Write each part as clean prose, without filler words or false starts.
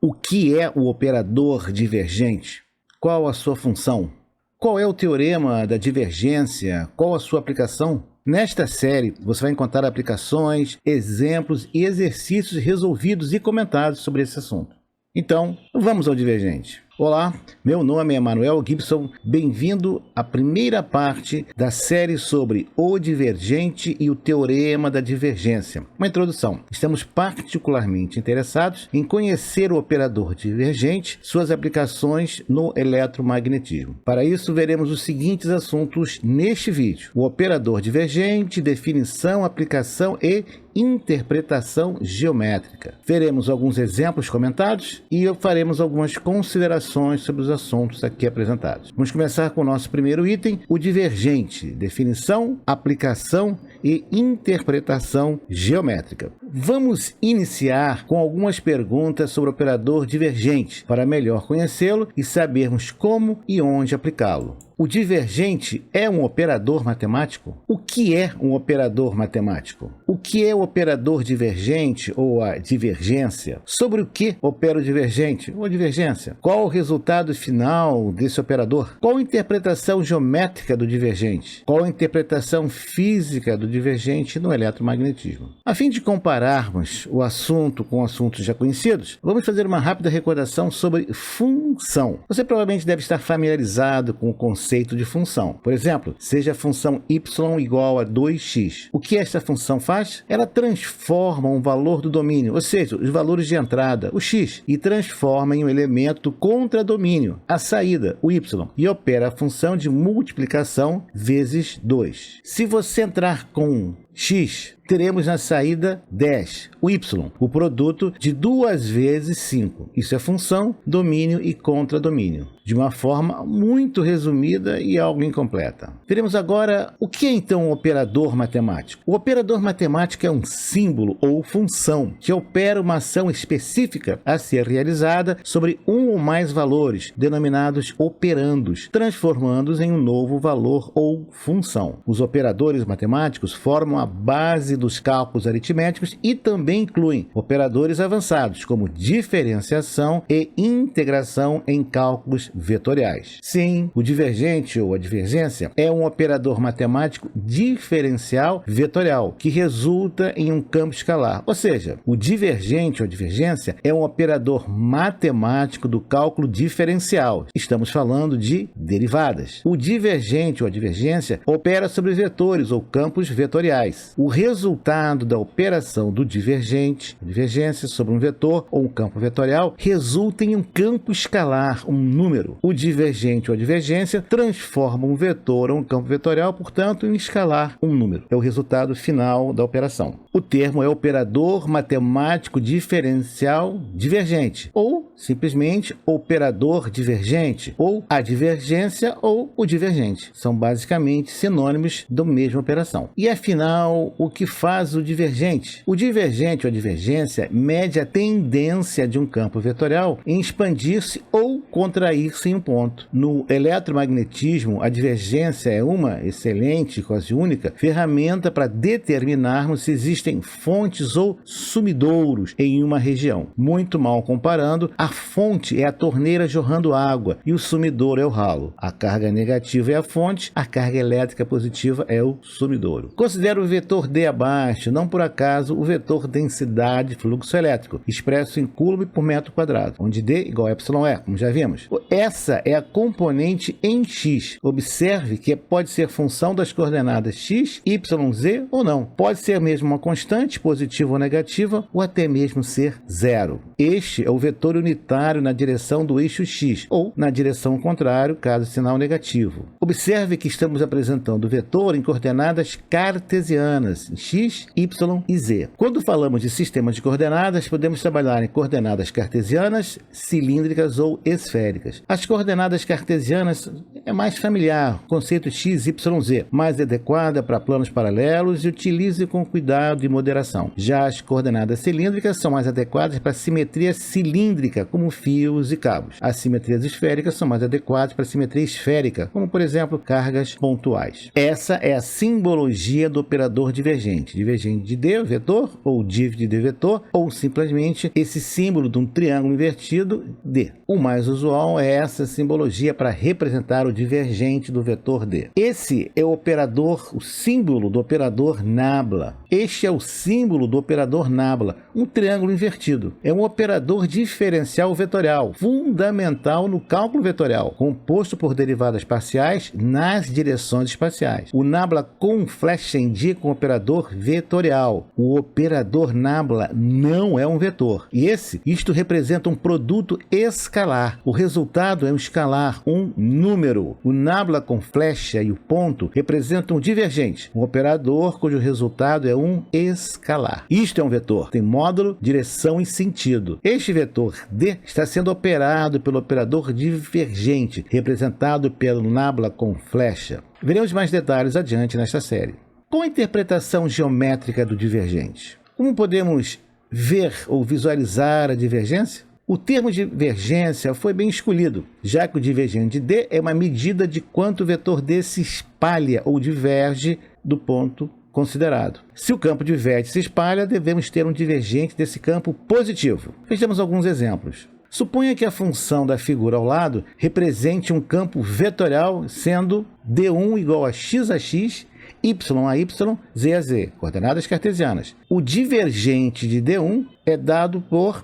O que é o operador divergente? Qual a sua função? Qual é o teorema da divergência? Qual a sua aplicação? Nesta série, você vai encontrar aplicações, exemplos e exercícios resolvidos e comentados sobre esse assunto. Então, vamos ao divergente. Olá, meu nome é Manuel Gibson, bem-vindo à primeira parte da série sobre o divergente e o teorema da divergência. Uma introdução. Estamos particularmente interessados em conhecer o operador divergente, suas aplicações no eletromagnetismo. Para isso, veremos os seguintes assuntos neste vídeo: o operador divergente, definição, aplicação e interpretação geométrica. Veremos alguns exemplos comentados e faremos algumas considerações sobre os assuntos aqui apresentados. Vamos começar com o nosso primeiro item, o divergente, definição, aplicação e interpretação geométrica. Vamos iniciar com algumas perguntas sobre o operador divergente, para melhor conhecê-lo e sabermos como e onde aplicá-lo. O divergente é um operador matemático? O que é um operador matemático? O que é o operador divergente ou a divergência? Sobre o que opera o divergente ou a divergência? Qual o resultado final desse operador? Qual a interpretação geométrica do divergente? Qual a interpretação física do divergente no eletromagnetismo? A fim de compararmos o assunto com assuntos já conhecidos, vamos fazer uma rápida recordação sobre função. Você provavelmente deve estar familiarizado com o conceito de função. Por exemplo, seja a função y igual a 2x. O que esta função faz? Ela transforma um valor do domínio, ou seja, os valores de entrada, o x, e transforma em um elemento contradomínio, a saída, o y, e opera a função de multiplicação vezes 2. Se você entrar com x, teremos na saída 10, o y, o produto de 2 vezes 5. Isso é função, domínio e contradomínio, de uma forma muito resumida e algo incompleta. Veremos agora o que é então um operador matemático. O operador matemático é um símbolo ou função que opera uma ação específica a ser realizada sobre um ou mais valores, denominados operandos, transformando-os em um novo valor ou função. Os operadores matemáticos formam a base dos cálculos aritméticos e também incluem operadores avançados, como diferenciação e integração em cálculos vetoriais. Sim, o divergente ou a divergência é um operador matemático diferencial vetorial, que resulta em um campo escalar. Ou seja, o divergente ou a divergência é um operador matemático do cálculo diferencial. Estamos falando de derivadas. O divergente ou a divergência opera sobre vetores ou campos vetoriais. O resultado da operação do divergente, divergência sobre um vetor ou um campo vetorial, resulta em um campo escalar, um número. O divergente ou a divergência transforma um vetor ou um campo vetorial, portanto, em escalar, um número. É o resultado final da operação. O termo é operador matemático diferencial divergente, ou simplesmente operador divergente, ou a divergência ou o divergente. São basicamente sinônimos da mesma operação. E afinal, o que faz o divergente? O divergente ou a divergência mede a tendência de um campo vetorial em expandir-se ou contrair-se em um ponto. No eletromagnetismo, a divergência é uma excelente, quase única, ferramenta para determinarmos se existem fontes ou sumidouros em uma região. Muito mal comparando, a fonte é a torneira jorrando água e o sumidouro é o ralo. A carga negativa é a fonte, a carga elétrica positiva é o sumidouro. Considera o vetor D abaixo, não por acaso o vetor densidade fluxo elétrico, expresso em coulomb por metro quadrado, onde D igual a εE, como já vimos. Essa é a componente em x. Observe que pode ser função das coordenadas x, y, z ou não. Pode ser mesmo uma constante, positiva ou negativa, ou até mesmo ser zero. Este é o vetor unitário na direção do eixo x, ou na direção contrária, caso sinal negativo. Observe que estamos apresentando o vetor em coordenadas cartesianas, x, y e z. Quando falamos de sistema de coordenadas, podemos trabalhar em coordenadas cartesianas, cilíndricas ou esféricas. As coordenadas cartesianas é mais familiar, conceito XYZ, mais adequada para planos paralelos e utilize com cuidado e moderação. Já as coordenadas cilíndricas são mais adequadas para simetria cilíndrica, como fios e cabos. As simetrias esféricas são mais adequadas para simetria esférica, como por exemplo cargas pontuais. Essa é a simbologia do operador divergente. Divergente de D, vetor, ou div de D vetor, ou simplesmente esse símbolo de um triângulo invertido, D. O mais usual é essa simbologia para representar o divergente do vetor D. Esse é o operador, o símbolo do operador nabla. Este é o símbolo do operador nabla, um triângulo invertido. É um operador diferencial vetorial, fundamental no cálculo vetorial, composto por derivadas parciais nas direções espaciais. O nabla com flecha indica um operador vetorial. O operador nabla não é um vetor. E isto representa um produto escalar. O resultado é um escalar, um número. O nabla com flecha e o ponto representam um divergente, um operador cujo resultado é um escalar. Isto é um vetor, tem módulo, direção e sentido. Este vetor D está sendo operado pelo operador divergente, representado pelo nabla com flecha. Veremos mais detalhes adiante nesta série. Com a interpretação geométrica do divergente, como podemos ver ou visualizar a divergência? O termo divergência foi bem escolhido, já que o divergente de D é uma medida de quanto o vetor D se espalha ou diverge do ponto considerado. Se o campo diverge e se espalha, devemos ter um divergente desse campo positivo. Vejamos alguns exemplos. Suponha que a função da figura ao lado represente um campo vetorial, sendo D1 igual a x, y a y, z a z, coordenadas cartesianas. O divergente de D1 é dado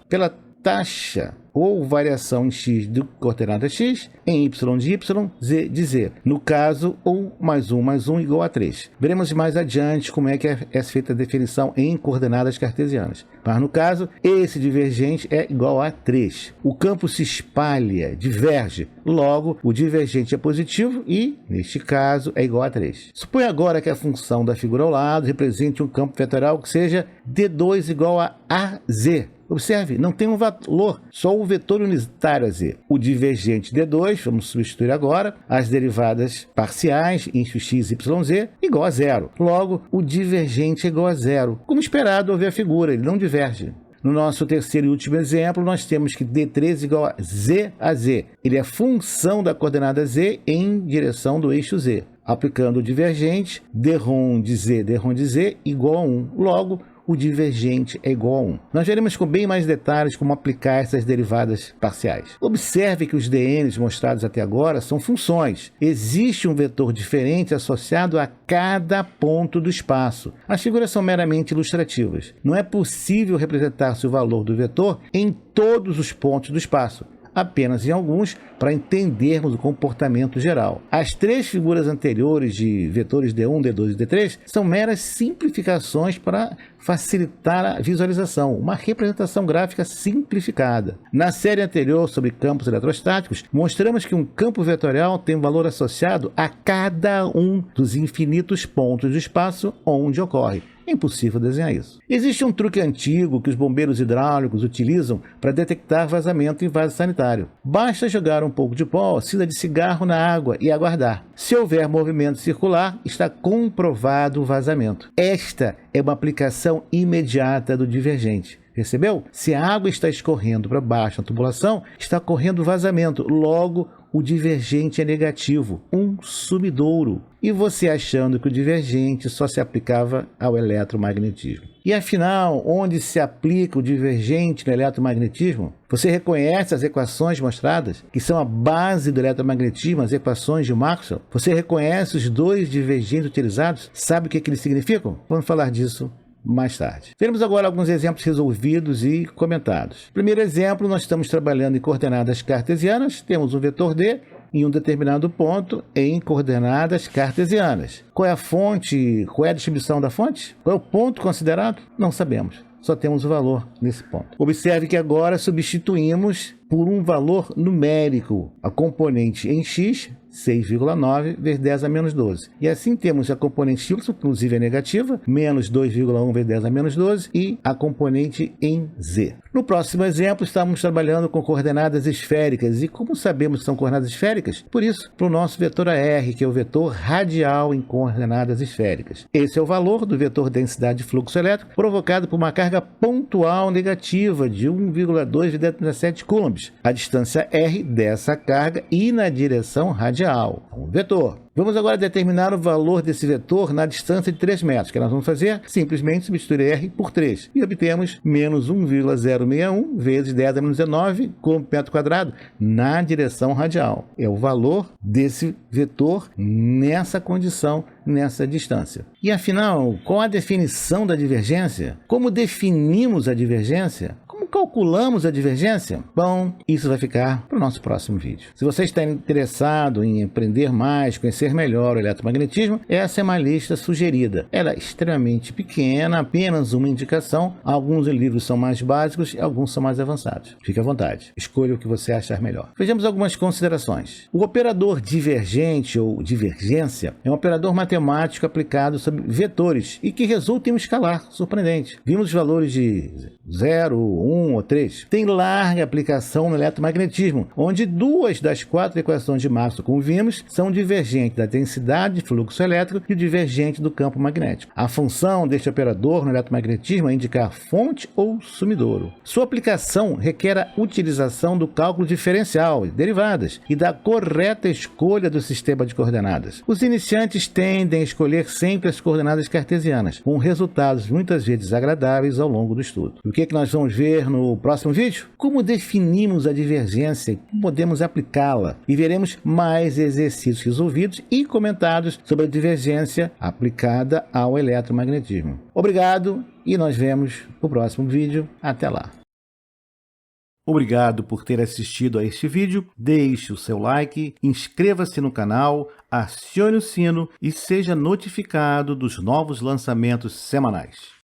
pela taxa ou variação em x de coordenada x, em y de y, z de z. No caso, 1 mais 1 igual a 3. Veremos mais adiante como é que é feita a definição em coordenadas cartesianas. Mas no caso, esse divergente é igual a 3. O campo se espalha, diverge. Logo, o divergente é positivo e, neste caso, é igual a 3. Suponha agora que a função da figura ao lado represente um campo vetorial que seja D2 igual a AZ. Observe, não tem um valor, só o vetor unitário a z. O divergente D2, vamos substituir agora, as derivadas parciais, índice x, y, z, igual a zero. Logo, o divergente é igual a zero. Como esperado ao ver a figura, ele não diverge. No nosso terceiro e último exemplo, nós temos que D3 igual a z. Ele é função da coordenada z em direção do eixo z. Aplicando o divergente, d-rom de z igual a 1. Logo, o divergente é igual a 1. Nós veremos com bem mais detalhes como aplicar essas derivadas parciais. Observe que os dNs mostrados até agora são funções. Existe um vetor diferente associado a cada ponto do espaço. As figuras são meramente ilustrativas. Não é possível representar-se o valor do vetor em todos os pontos do espaço, apenas em alguns, para entendermos o comportamento geral. As três figuras anteriores de vetores D1, D2 e D3 são meras simplificações para facilitar a visualização, uma representação gráfica simplificada. Na série anterior sobre campos eletrostáticos, mostramos que um campo vetorial tem um valor associado a cada um dos infinitos pontos do espaço onde ocorre. É impossível desenhar isso. Existe um truque antigo que os bombeiros hidráulicos utilizam para detectar vazamento em vaso sanitário. Basta jogar um pouco de pó, cinza de cigarro na água e aguardar. Se houver movimento circular, está comprovado o vazamento. Esta é uma aplicação imediata do divergente. Percebeu? Se a água está escorrendo para baixo da tubulação, está ocorrendo vazamento. Logo, o divergente é negativo, um sumidouro. E você achando que o divergente só se aplicava ao eletromagnetismo. E afinal, onde se aplica o divergente no eletromagnetismo? Você reconhece as equações mostradas, que são a base do eletromagnetismo, as equações de Maxwell? Você reconhece os dois divergentes utilizados? Sabe o que eles significam? Vamos falar disso mais tarde. Veremos agora alguns exemplos resolvidos e comentados. Primeiro exemplo, nós estamos trabalhando em coordenadas cartesianas, temos um vetor D em um determinado ponto em coordenadas cartesianas. Qual é a fonte? Qual é a distribuição da fonte? Qual é o ponto considerado? Não sabemos. só temos o valor nesse ponto. Observe que agora substituímos por um valor numérico a componente em x, 6,9 vezes 10 a menos 12. E assim temos a componente y, inclusive é negativa, menos 2,1 vezes 10 a menos 12, e a componente em z. No próximo exemplo, estamos trabalhando com coordenadas esféricas. E como sabemos que são coordenadas esféricas? Por isso, para o nosso vetor AR, que é o vetor radial em coordenadas esféricas. Esse é o valor do vetor densidade de fluxo elétrico provocado por uma carga pontual negativa de 1,2 vezes 10 a 17 coulombs. A distância r dessa carga e na direção radial. Um vetor. Vamos agora determinar o valor desse vetor na distância de 3 metros. O que nós vamos fazer? Simplesmente substituir r por 3. E obtemos menos 1,061 vezes 10 a menos 19 coulomb por metro quadrado na direção radial. É o valor desse vetor nessa condição, nessa distância. E afinal, qual a definição da divergência? Como definimos a divergência? Como calculamos a divergência? Bom, isso vai ficar para o nosso próximo vídeo. Se você está interessado em aprender mais, conhecer melhor o eletromagnetismo, essa é uma lista sugerida. Ela é extremamente pequena, apenas uma indicação. Alguns livros são mais básicos e alguns são mais avançados. Fique à vontade, escolha o que você achar melhor. Vejamos algumas considerações. O operador divergente ou divergência é um operador matemático aplicado sobre vetores e que resulta em um escalar surpreendente. Vimos os valores de 0, 1 ou 3. Tem larga aplicação no eletromagnetismo, onde 2 das 4 equações de Maxwell, como vimos, são divergentes da densidade de fluxo elétrico e divergente do campo magnético. A função deste operador no eletromagnetismo é indicar fonte ou sumidouro. Sua aplicação requer a utilização do cálculo diferencial e derivadas e da correta escolha do sistema de coordenadas. Os iniciantes tendem a escolher sempre as coordenadas cartesianas, com resultados muitas vezes desagradáveis ao longo do estudo. O que é que nós vamos ver no próximo vídeo? Como definimos a divergência e como podemos aplicá-la. E veremos mais exercícios resolvidos e comentados sobre a divergência aplicada ao eletromagnetismo. Obrigado e nós vemos no próximo vídeo. Até lá! Obrigado por ter assistido a este vídeo. Deixe o seu like, inscreva-se no canal, acione o sino e seja notificado dos novos lançamentos semanais.